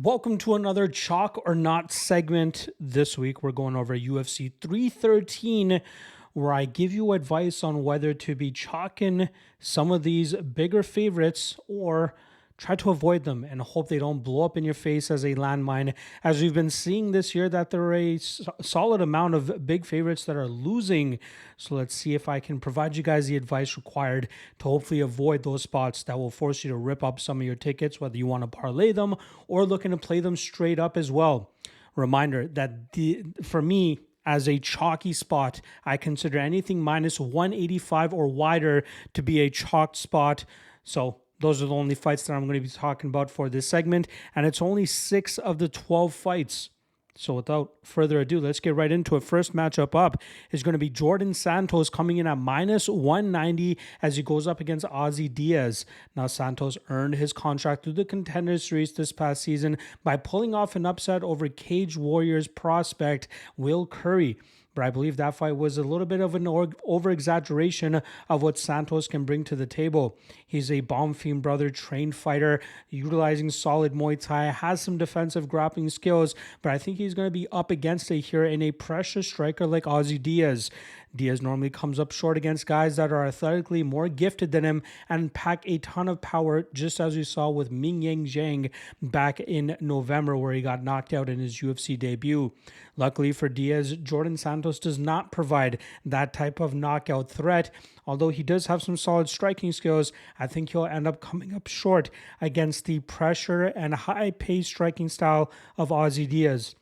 Welcome to another Chalk or Not segment. This week we're going over UFC 313, where I give you advice on whether to be chalking some of these bigger favorites or try to avoid them and hope they don't blow up in your face as a landmine. As we've been seeing this year, that there are a solid amount of big favorites that are losing. So let's see if I can provide you guys the advice required to hopefully avoid those spots that will force you to rip up some of your tickets, whether you want to parlay them or looking to play them straight up as well. Reminder that for me, as a chalky spot, I consider anything minus 185 or wider to be a chalked spot. So those are the only fights that I'm going to be talking about for this segment, and it's only 6 of the 12 fights. So without further ado, let's get right into it. First matchup up is going to be Jordan Santos coming in at minus 190 as he goes up against Ozzy Diaz. Now, Santos earned his contract through the Contender Series this past season by pulling off an upset over Cage Warriors prospect Will Curry. But I believe that fight was a little bit of an over-exaggeration of what Santos can bring to the table. He's a Bonfim brother trained fighter, utilizing solid Muay Thai, has some defensive grappling skills, but I think he's going to be up against it here in a pressure striker like Ozzy Diaz. Diaz normally comes up short against guys that are athletically more gifted than him and pack a ton of power, just as we saw with Ming Yang Zhang back in November, where he got knocked out in his UFC debut. Luckily for Diaz, Jordan Santos does not provide that type of knockout threat. Although he does have some solid striking skills, I think he'll end up coming up short against the pressure and high-paced striking style of Ozzy Diaz.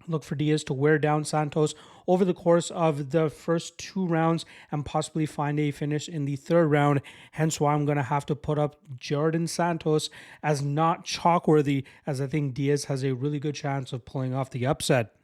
Look for Diaz to wear down Santos over the course of the first 2 rounds and possibly find a finish in the 3rd round. Hence why I'm going to have to put up Jordan Santos as not chalk-worthy, as I think Diaz has a really good chance of pulling off the upset.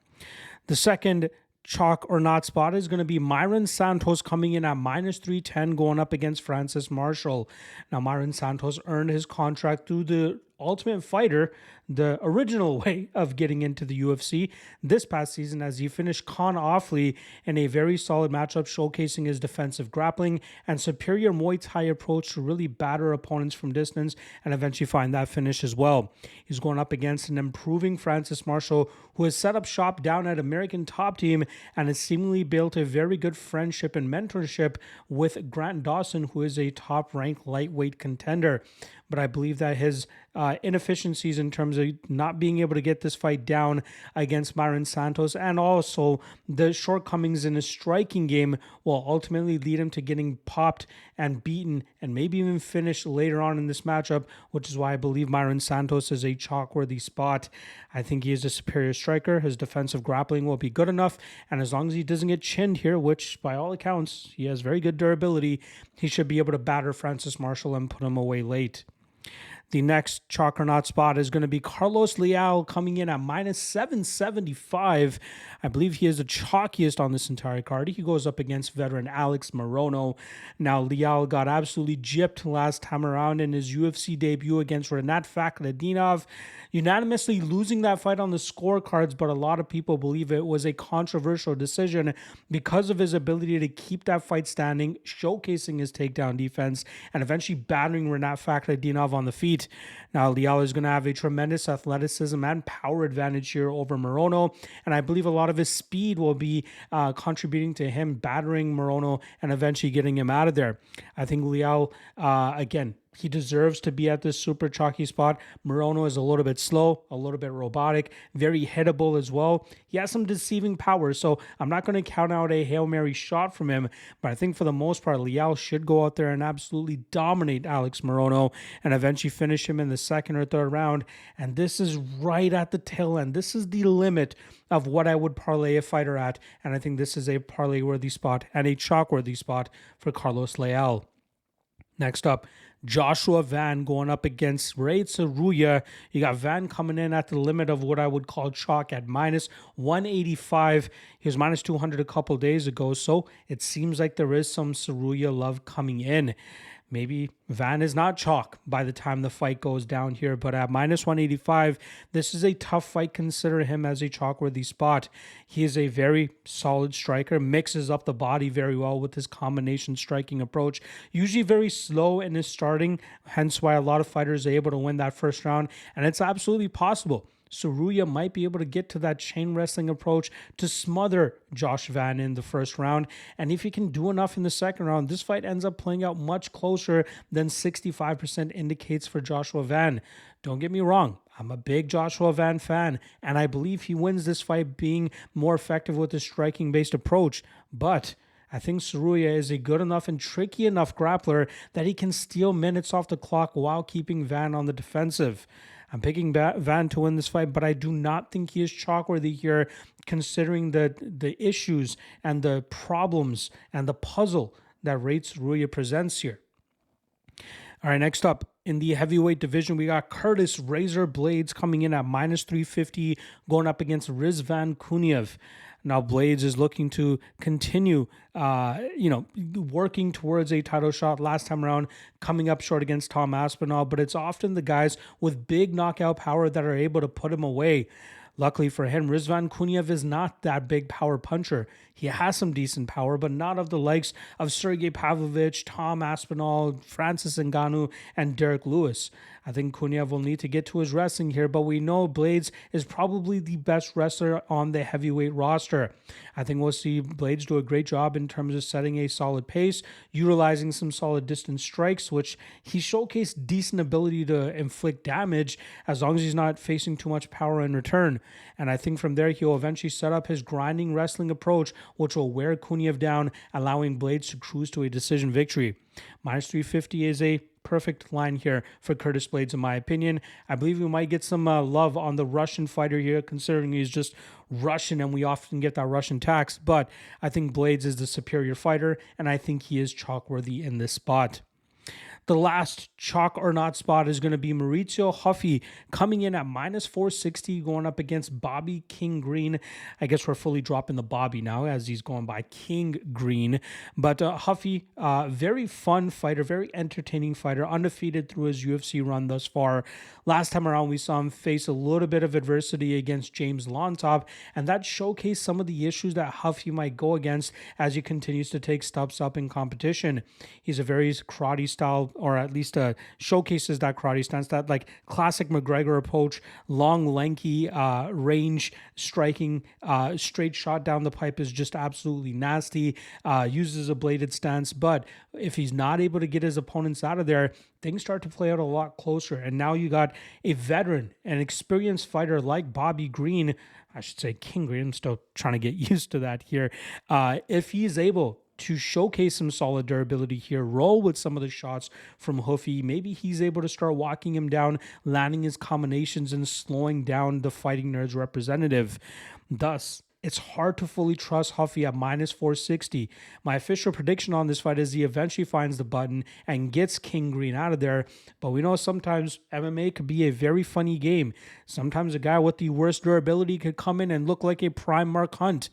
The second chalk or not spot is going to be Myron Santos coming in at minus 310 going up against Francis Marshall. Now, Myron Santos earned his contract through the Ultimate Fighter, the original way of getting into the UFC this past season, as he finished Con Offley in a very solid matchup showcasing his defensive grappling and superior Muay Thai approach to really batter opponents from distance and eventually find that finish as well. He's going up against an improving Francis Marshall, who has set up shop down at American Top Team and has seemingly built a very good friendship and mentorship with Grant Dawson, who is a top-ranked lightweight contender. But I believe that his inefficiencies in terms of not being able to get this fight down against Myron Santos, and also the shortcomings in his striking game, will ultimately lead him to getting popped and beaten and maybe even finished later on in this matchup, which is why I believe Myron Santos is a chalk-worthy spot. I think he is a superior striker. His defensive grappling will be good enough, and as long as he doesn't get chinned here, which by all accounts, he has very good durability, he should be able to batter Francis Marshall and put him away late. The next chalk or not spot is going to be Carlos Leal coming in at minus 775. I believe he is the chalkiest on this entire card. He goes up against veteran Alex Morono. Now, Leal got absolutely gypped last time around in his UFC debut against Renat Fakhretdinov, unanimously losing that fight on the scorecards, but a lot of people believe it was a controversial decision because of his ability to keep that fight standing, showcasing his takedown defense, and eventually battering Renat Fakhretdinov on the feet. Now, Leal is going to have a tremendous athleticism and power advantage here over Morono, and I believe a lot of his speed will be contributing to him battering Morono and eventually getting him out of there. I think Leal, again, he deserves to be at this super chalky spot. Morono is a little bit slow, a little bit robotic, very hittable as well. He has some deceiving power, so I'm not going to count out a Hail Mary shot from him, but I think for the most part, Leal should go out there and absolutely dominate Alex Morono and eventually finish him in the 2nd or 3rd round. And this is right at the tail end. This is the limit of what I would parlay a fighter at, and I think this is a parlay-worthy spot and a chalk-worthy spot for Carlos Leal. Next up, Joshua Van going up against Ray Tsaruya. You got Van coming in at the limit of what I would call chalk at minus 185. He was minus 200 a couple days ago, so it seems like there is some Tsaruya love coming in. maybe Van is not chalk by the time the fight goes down here. But at minus 185, this is a tough fight. Consider him as a chalk-worthy spot. He is a very solid striker, mixes up the body very well with his combination striking approach. Usually very slow in his starting, hence why a lot of fighters are able to win that first round. And it's absolutely possible Tsuruya might be able to get to that chain wrestling approach to smother Josh Van in the first round. And if he can do enough in the second round, this fight ends up playing out much closer than 65% indicates for Joshua Van. Don't get me wrong. I'm a big Joshua Van fan, and I believe he wins this fight being more effective with his striking-based approach. But I think Tsuruya is a good enough and tricky enough grappler that he can steal minutes off the clock while keeping Van on the defensive. I'm picking Van to win this fight, but I do not think he is chalk-worthy here, considering the issues and the problems and the puzzle that Ray Tsuruya presents here. All right, next up, in the heavyweight division, we got Curtis Razor Blades coming in at minus 350, going up against Rizvan Kuniev. Now, Blades is looking to continue, working towards a title shot. Last time around, coming up short against Tom Aspinall, but it's often the guys with big knockout power that are able to put him away. Luckily for him, Rizvan Kuniev is not that big power puncher. He has some decent power, but not of the likes of Sergey Pavlovich, Tom Aspinall, Francis Ngannou, and Derek Lewis. I think Kuniev will need to get to his wrestling here, but we know Blades is probably the best wrestler on the heavyweight roster. I think we'll see Blades do a great job in terms of setting a solid pace, utilizing some solid distance strikes, which he showcased decent ability to inflict damage as long as he's not facing too much power in return. And I think from there, he'll eventually set up his grinding wrestling approach, which will wear Kuniev down, allowing Blades to cruise to a decision victory. Minus 350 is a perfect line here for Curtis Blades, in my opinion. I believe we might get some love on the Russian fighter here, considering he's just Russian and we often get that Russian tax. But I think Blades is the superior fighter, and I think he is chalk-worthy in this spot. The last chalk or not spot is going to be Maurizio Huffy coming in at minus 460, going up against Bobby King Green. I guess we're fully dropping the Bobby now as he's going by King Green. But Huffy, very fun fighter, very entertaining fighter, undefeated through his UFC run thus far. Last time around, we saw him face a little bit of adversity against James Lontop, and that showcased some of the issues that Huffy might go against as he continues to take steps up in competition. He's a very karate style, or at least showcases that karate stance, that like classic McGregor approach, long, lanky, range striking, straight shot down the pipe is just absolutely nasty, uses a bladed stance, but if he's not able to get his opponents out of there, things start to play out a lot closer. And now you got a veteran, an experienced fighter like Bobby Green, I should say King Green, I'm still trying to get used to that here. If he's able to showcase some solid durability here, roll with some of the shots from Huffy, maybe he's able to start walking him down, landing his combinations and slowing down the Fighting Nerds representative. Thus, it's hard to fully trust Huffy at minus 460. My official prediction on this fight is he eventually finds the button and gets King Green out of there. But we know sometimes MMA could be a very funny game. Sometimes a guy with the worst durability could come in and look like a prime Mark Hunt.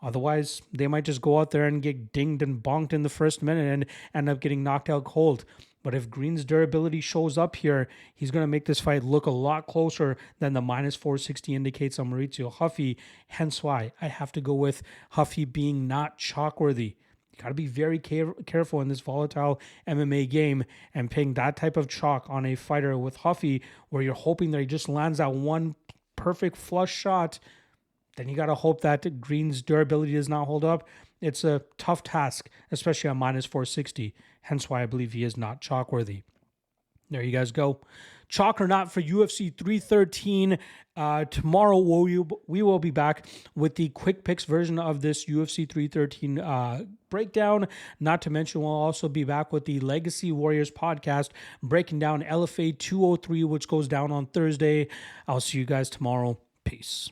Otherwise, they might just go out there and get dinged and bonked in the first minute and end up getting knocked out cold. But if Green's durability shows up here, he's going to make this fight look a lot closer than the minus 460 indicates on Maurizio Huffy. Hence why I have to go with Huffy being not chalk-worthy. You got to be very careful in this volatile MMA game, and paying that type of chalk on a fighter with Huffy where you're hoping that he just lands that one perfect flush shot, then you got to hope that Green's durability does not hold up. It's a tough task, especially on minus 460. Hence why I believe he is not chalk-worthy. There you guys go. Chalk or not for UFC 313. Tomorrow we will be back with the quick picks version of this UFC 313 breakdown. Not to mention, we'll also be back with the Legacy Warriors podcast, breaking down LFA 203, which goes down on Thursday. I'll see you guys tomorrow. Peace.